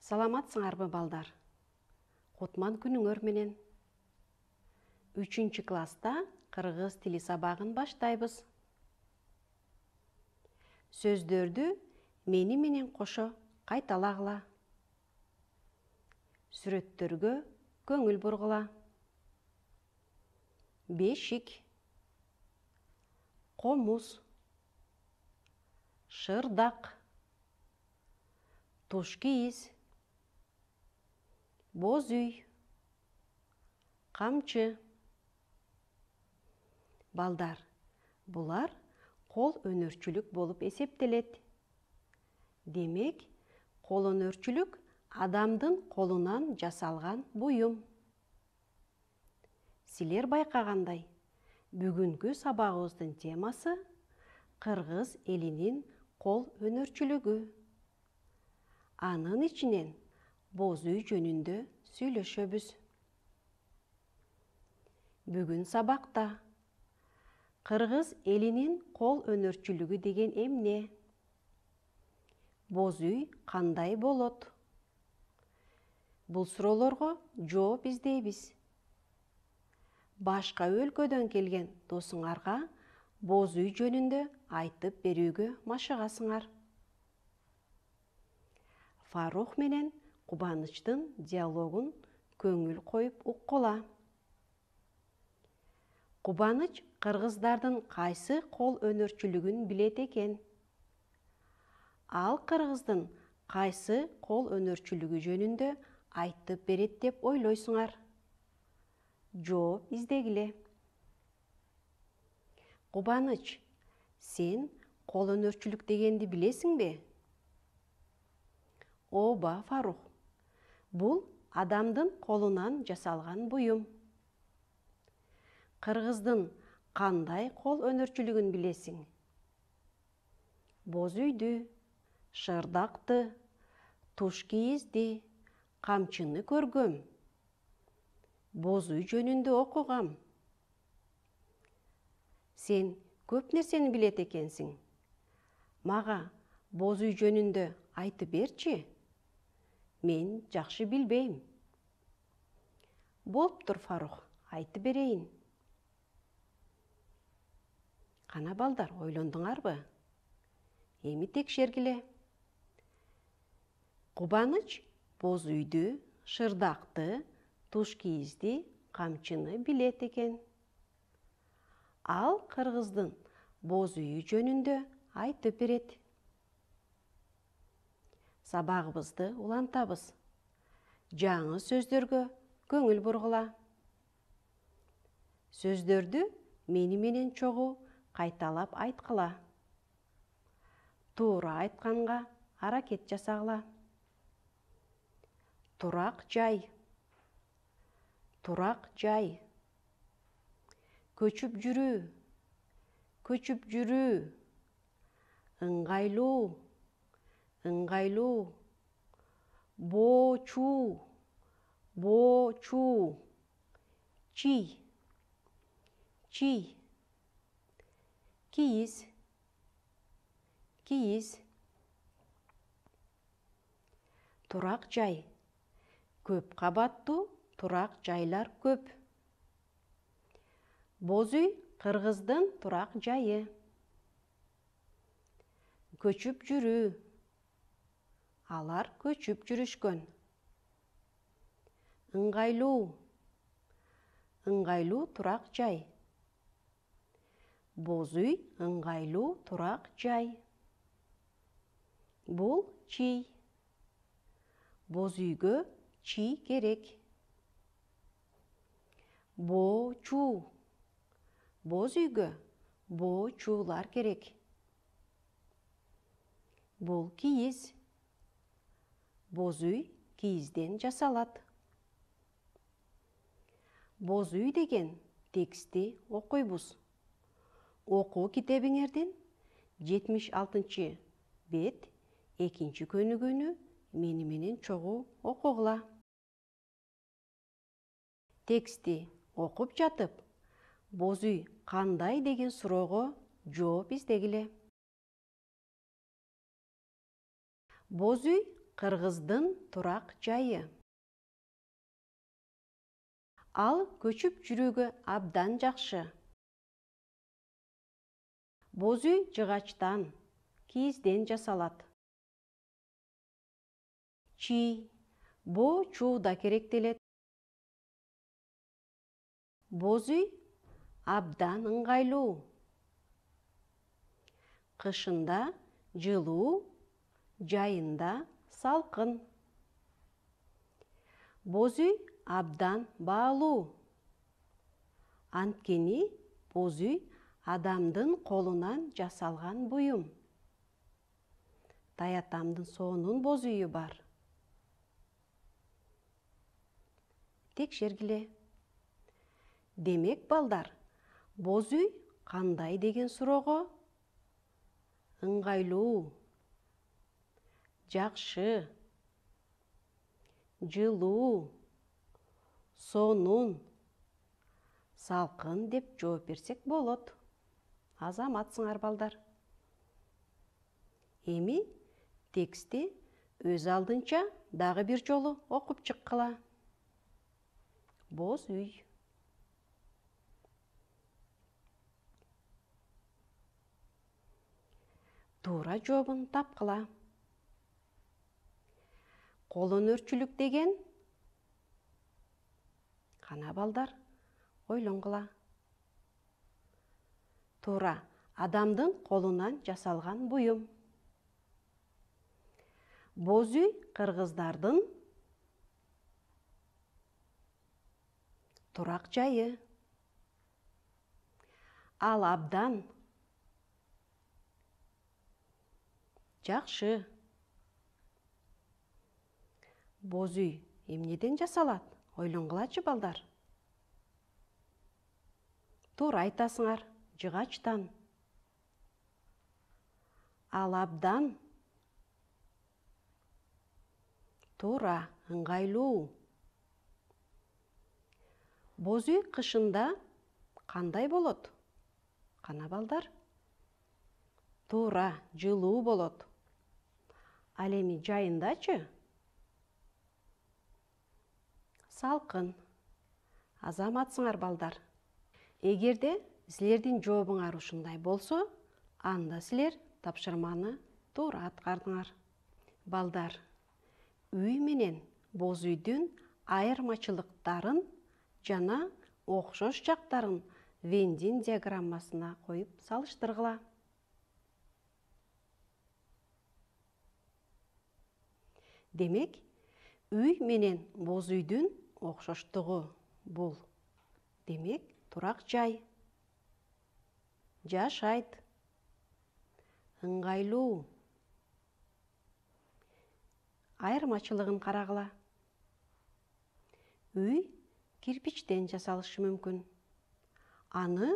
Саламатсыңарбы балдар? Кутман күнүңөр менен. 3 класста кыргыз тили сабагын баштайбыз. Сөздөрдү мени менен кошо кайталагыла. Сүрөттөргө көңүл бургула. Бешик, комуз, шырдак, туш кийиз, боз үй, камчы. Балдар, булар кол өнөрчүлүк болуп эсептелет. Демек, кол өнөрчүлүк адамдын колунан жасалган буюм. Силер байкагандай, бүгүнкү сабагыбыздын темасы кыргыз элинин кол өнөрчүлүгү. Анын ичинен боз үй жөнүндө сүйлөшөбүз. Бүгүн сабакта кыргыз элинин кол өнөрчүлүгү деген эмне? Боз үй кандай болот? Бул суроолорго жооп издейбиз. Башка өлкөдөн келген досуңарга боз үй жөнүндө айтып берүүгө машыгасыңар. Фарух менен Кубанычтын диалогун көңүл коюп уккула. Кубаныч кыргыздардын кайсы кол өнөрчүлүгүн билет экен? Ал кыргыздын кайсы кол өнөрчүлүгү жөнүндө айтып берет деп ойлойсуңар? Жооп издегиле. Кубаныч, сен кол өнөрчүлүк дегенди билесиңби? Ооба, Фарух. Бул адамдын колунан жасалган буюм. Кыргыздын кандай кол өнөрчүлүгүн билесиң? Боз үйдү, шырдакты, туш кийизди, камчыны көргөм. Боз үй жөнүндө окугам. Сен көп нерсени билет экенсиң. Мага боз үй жөнүндө айтып берчи. Мен жакшы билбейм. Болуптур, Фарух, айтып берейин. Кана балдар, ойлондуңарбы? Эми текшергиле. Кубаныч боз үйдү, шырдакты, туш кийизди, камчыны билет экен. Ал кыргыздын боз үйү жөнүндө айтып берет. Сабагыбызды улантабыз. Жаңы сөздөргө көңүл бургула. Сөздөрдү мени менен чогуу кайталап айткыла. Туура айтканга аракет жасагыла. Турак жай. Турак жай. Көчүп жүрүү. Көчүп жүрүү. Ыңгайлуу. Ыңгайлуу. Боочуу. Боочуу. Чий. Чий. Кийиз. Кийиз. Турак жай. Көп кабаттуу турак жайлар көп. Боз үй кыргыздын турак жайы. Көчүп жүрүү. Алар көчүп жүрүшкөн. Ыңгайлуу. Ыңгайлуу турак жай. Боз үй ыңгайлуу турак жай. Бул чий. Боз үйгө чий керек. Боочуу. Боз үйгө боочуулар керек. Бул кийиз. Боз үй кийизден жасалат. Боз үй деген текстти окуйбуз. Окуу китебиңердин 76 бет 2 көнүгүүнү мени менен чогуу окугула. Текстти окуп жатып, боз үй кандай деген суроого жооп издегиле. Боз үй кыргыздын турак жайы. Ал көчүп жүрүүгө абдан жакшы. Боз үй жыгачтан, кийизден жасалат. Чий, боо чууда керектелет. Боз үй абдан ыңгайлуу. Кышында жылуу, жайында салкын. Боз үй абдан баалуу. Анткени боз үй адамдын колунан жасалган буюм. Таятамдын соонун боз үйү бар. Текшергиле. Демек балдар, боз үй кандай деген суроого ыңгайлуу, жакшы, жылуу, сонун, салкын деп жооп берсек болот. Азаматсыңар балдар. Эми текстти өз алдынча дагы бир жолу окуп чыккыла. Боз үй. Туура жообун тапкыла. Кол өнөрчүлүк деген кана балдар, ойлонгула. Туура, адамдын колунан жасалган буюм. Боз үй кыргыздардын турак жайы. Ал абдан жакшы. Боз үй эмнеден жасалат? Ойлонгулачы балдар. Туура айтасыңар, жыгачтан. Ал абдан туура, ыңгайлуу. Боз үй кышында кандай болот? Кана балдар? Туура, жылуу болот. Ал эми жайындачы? Салкын. Азаматсыңар балдар. Эгерде силердин жообуңар ушундай болсо, анда силер тапшырманы туура аткардыңар. Балдар, үй менен боз үйдүн айырмачылыктарын жана окшош жактарын Вендин диаграммасына коюп салыштыргыла. Демек, үй менен боз үйдүн окшоштугу бул. Демек, турак жай. Жашайт. Ыңгайлуу. Айырмачылыгын карагыла. Үй кирпичтен жасалышы мүмкүн. Аны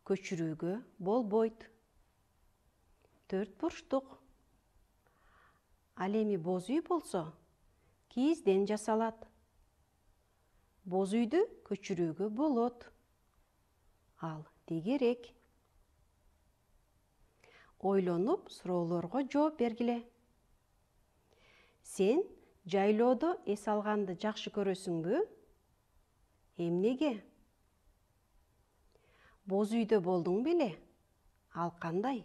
көчүрүүгө болбойт. 4 бурчтук. Ал эми боз үй болсо, кийизден жасалат. Боз үйдү көчүрүүгө болот. Ал тегерек. Ойлонуп, суроолорго жооп бергиле. Сен жайлоодо эс алганды жакшы көрөсүңбү? Эмнеге? Боз үйдө болдуң беле? Ал кандай?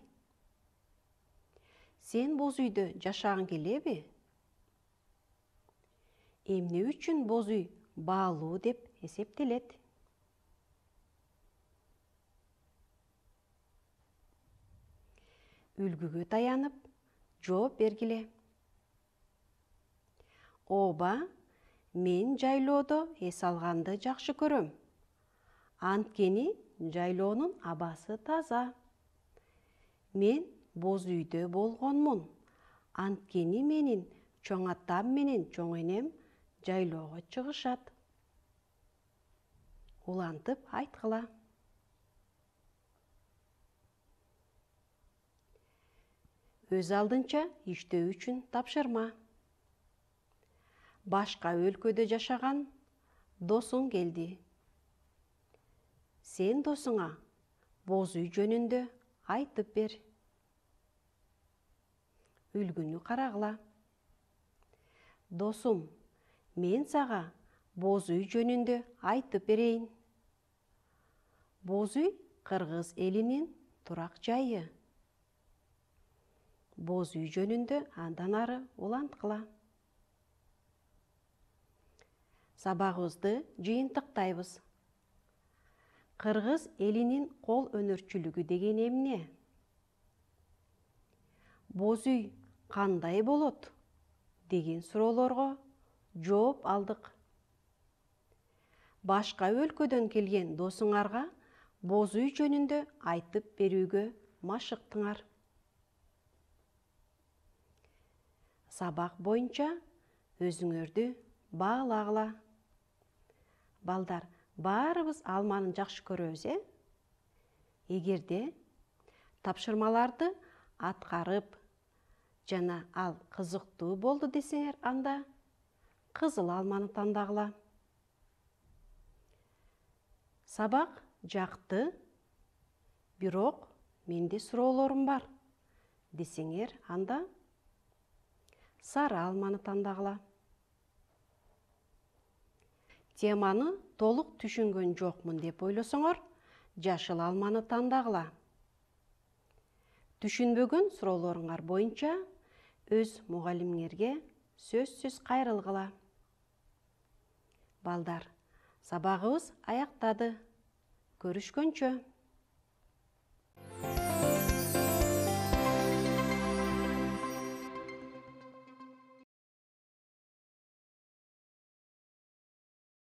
Сен боз үйдө жашагың келеби? Эмне үчүн боз үй баалуу деп эсептелет? Үлгүгө таянып, жооп бергиле. Ооба, мен жайлоодо эс алганды жакшы көрөм. Анткени жайлоонун абасы таза. Мен боз үйдө болгонмун. Анткени менин чоң атам менен чоң энем жайлоого чыгышат. Улантып айткыла. Өз алдынча иштөө үчүн тапшырма. Башка өлкөдө жашаган досуң келди. Сен досуңа боз үй жөнүндө айтып бер. Үлгүнү карагыла. Досум, мен сага боз үй жөнүндө айтып берейин. Боз үй Кыргыз элинин турак жайы. Боз үй жөнүндө андан ары уланткыла. Сабагыбызды жыйынтыктайбыз. Кыргыз элинин кол өнөрчүлүгү деген эмне? Боз үй кандай болот деген суроолорго жооп алдык. Башка өлкөдөн келген досуңарга боз үй жөнүндө айтып берүүгө машыктыңар. Сабак боюнча өзүңөрдү баалагыла. Балдар, баарыбыз алманы жакшы көрөбүз, Эгерде тапшырмаларды аткарып жана ал кызыктуу болду десеңер, анда кызыл алманы тандагыла. Сабак жакты, бирок менде суроолорум бар десеңер, анда сары алманы тандагыла. Теманы толук түшүнгөн жокмун деп ойлосоңор, жашыл алманы тандагыла. Түшүнбөгөн суроолоруңар боюнча өз мугалимиңерге сөзсүз кайрылгыла. Балдар, сабагыбыз аяктады. Көрүшкөнчө.